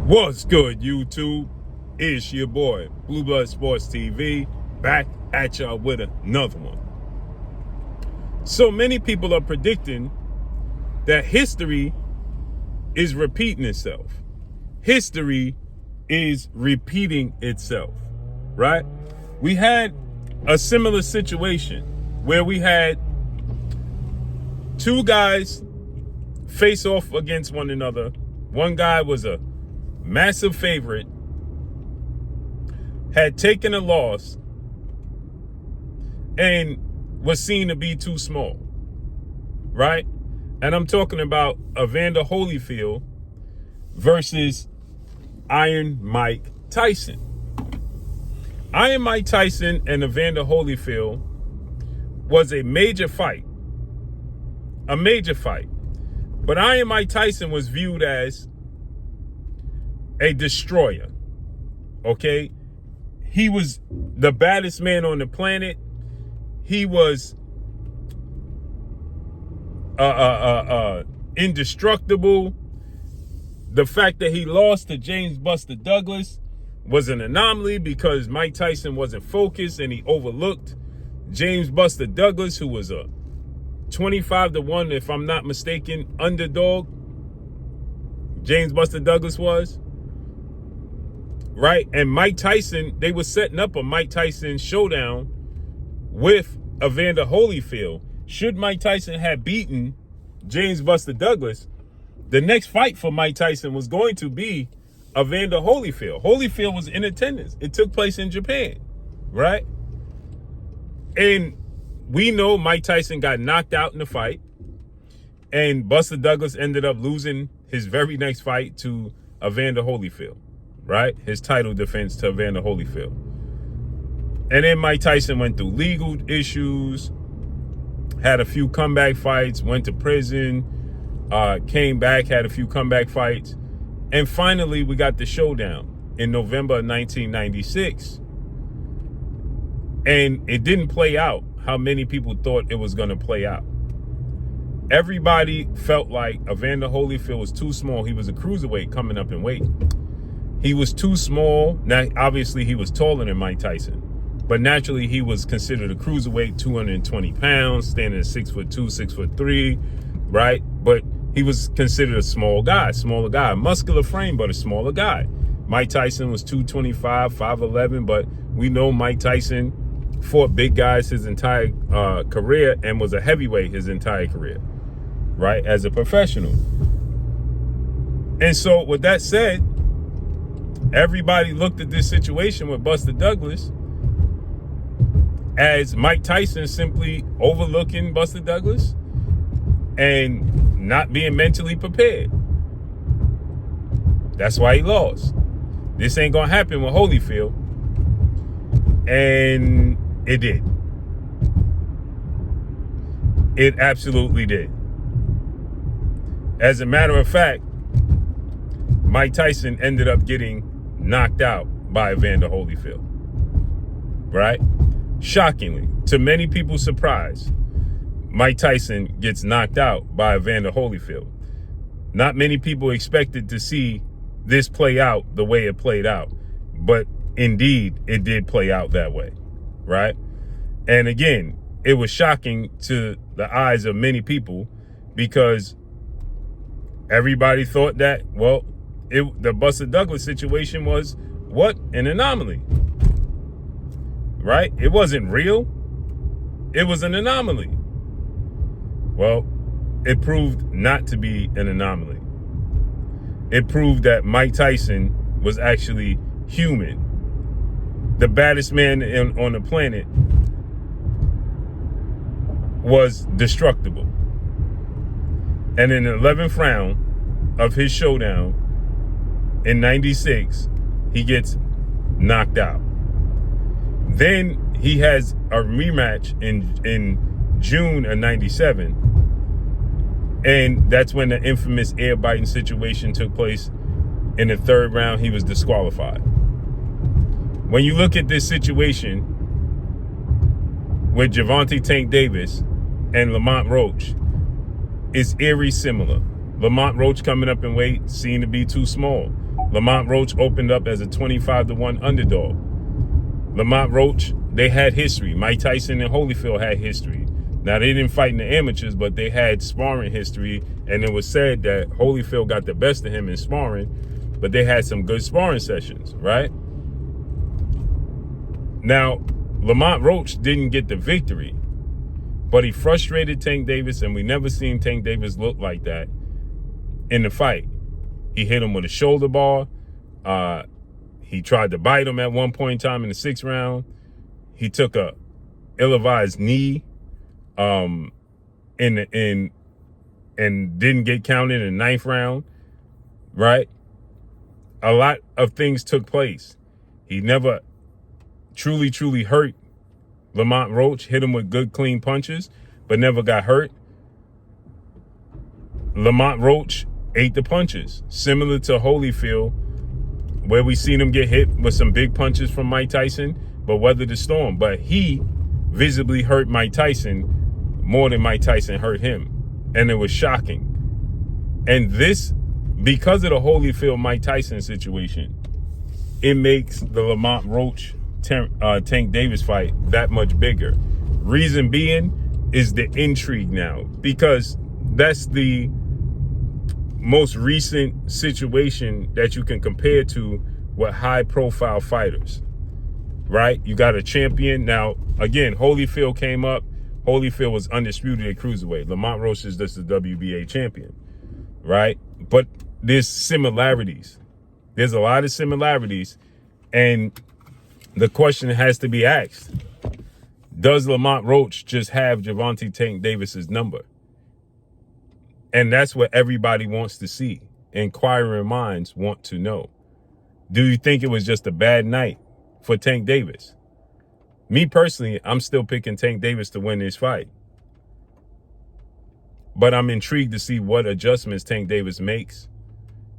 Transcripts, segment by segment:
What's good, YouTube? It's your boy, Blue Blood Sports TV, back at y'all with another one. So many people are predicting that history is repeating itself. History is repeating itself, right? We had a similar situation where we had two guys face off against one another. One guy was a massive favorite, had taken a loss, and was seen to be too small, right? And I'm talking about Evander Holyfield versus Iron Mike Tyson. Iron Mike Tyson and Evander Holyfield was a major fight. A major fight. But Iron Mike Tyson was viewed as a destroyer, okay? He was the baddest man on the planet. He was indestructible. The fact that he lost to James Buster Douglas was an anomaly because Mike Tyson wasn't focused and he overlooked James Buster Douglas, who was a 25-1, if I'm not mistaken, underdog. James Buster Douglas was. Right? And Mike Tyson, they were setting up a Mike Tyson showdown with Evander Holyfield. Should Mike Tyson have beaten James Buster Douglas, the next fight for Mike Tyson was going to be Evander Holyfield. Holyfield was in attendance. It took place in Japan, right? And we know Mike Tyson got knocked out in the fight, and Buster Douglas ended up losing his very next fight to Evander Holyfield. Right? His title defense to Evander Holyfield. And then Mike Tyson went through legal issues, had a few comeback fights, went to prison, came back, had a few comeback fights. And finally, we got the showdown in November of 1996. And it didn't play out how many people thought it was going to play out. Everybody felt like Evander Holyfield was too small. He was a cruiserweight coming up in weight. He was too small. Now, obviously, he was taller than Mike Tyson, but naturally, he was considered a cruiserweight, 220 pounds, standing at 6'2", 6'3", right? But he was considered a smaller guy, muscular frame, but a smaller guy. Mike Tyson was 225, 5'11", but we know Mike Tyson fought big guys his entire career and was a heavyweight his entire career, right, as a professional. And so, with that said, everybody looked at this situation with Buster Douglas as Mike Tyson simply overlooking Buster Douglas and not being mentally prepared. That's why he lost. This ain't gonna happen with Holyfield. And it did. It absolutely did. As a matter of fact, Mike Tyson ended up getting knocked out by Evander Holyfield, right? Shockingly, to many people's surprise, Mike Tyson gets knocked out by Evander Holyfield. Not many people expected to see this play out the way it played out, but indeed, it did play out that way, right? And again, it was shocking to the eyes of many people because everybody thought that, well, the Buster Douglas situation was what? An anomaly, right? It wasn't real. It was an anomaly. Well, it proved not to be an anomaly. It proved that Mike Tyson was actually human. The baddest man on the planet was destructible. And in the 11th round of his showdown, in 96, he gets knocked out. Then he has a rematch in June of 97. And that's when the infamous air biting situation took place. In the 3rd round, he was disqualified. When you look at this situation with Gervonta Tank Davis and Lamont Roach, it's eerie similar. Lamont Roach coming up in weight seemed to be too small. Lamont Roach opened up as a 25-1 underdog. Lamont Roach, they had history. Mike Tyson and Holyfield had history. Now, they didn't fight in the amateurs, but they had sparring history, and it was said that Holyfield got the best of him in sparring, but they had some good sparring sessions, right? Now, Lamont Roach didn't get the victory, but he frustrated Tank Davis, and we never seen Tank Davis look like that in the fight. He hit him with a shoulder bar. He tried to bite him at one point in time in the 6th round. He took a ill-advised knee and didn't get counted in the 9th round, right? A lot of things took place. He never truly hurt Lamont Roach, hit him with good, clean punches, but never got hurt. Lamont Roach ate the punches, similar to Holyfield, where we seen him get hit with some big punches from Mike Tyson, but weathered the storm. But he visibly hurt Mike Tyson more than Mike Tyson hurt him, and it was shocking. And this, because of the Holyfield-Mike Tyson situation, it makes the Lamont Roach Tank Davis fight that much bigger. Reason being is the intrigue now, because that's the most recent situation that you can compare to with high-profile fighters, right? You got a champion. Now, again, Holyfield came up. Holyfield was undisputed at cruiserweight. Lamont Roach is just the WBA champion, right? But there's similarities. There's a lot of similarities, and the question has to be asked: does Lamont Roach just have Gervonta Tank Davis's number? And that's what everybody wants to see. Inquiring minds want to know. Do you think it was just a bad night for Tank Davis? Me personally, I'm still picking Tank Davis to win this fight. But I'm intrigued to see what adjustments Tank Davis makes.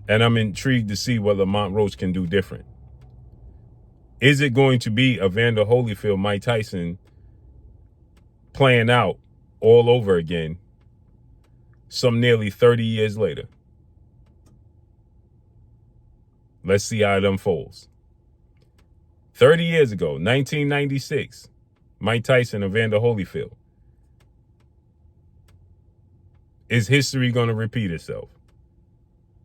And I'm intrigued to see what Lamont Roach can do different. Is it going to be Evander Holyfield, Mike Tyson playing out all over again some nearly 30 years later? Let's see how it unfolds. 30 years ago, 1996, Mike Tyson, Evander Holyfield. Is history going to repeat itself?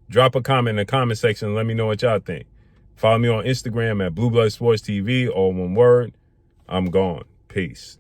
Drop a comment in the comment section and let me know what y'all think. Follow me on Instagram at Blue Blood Sports TV, all one word. I'm gone. Peace.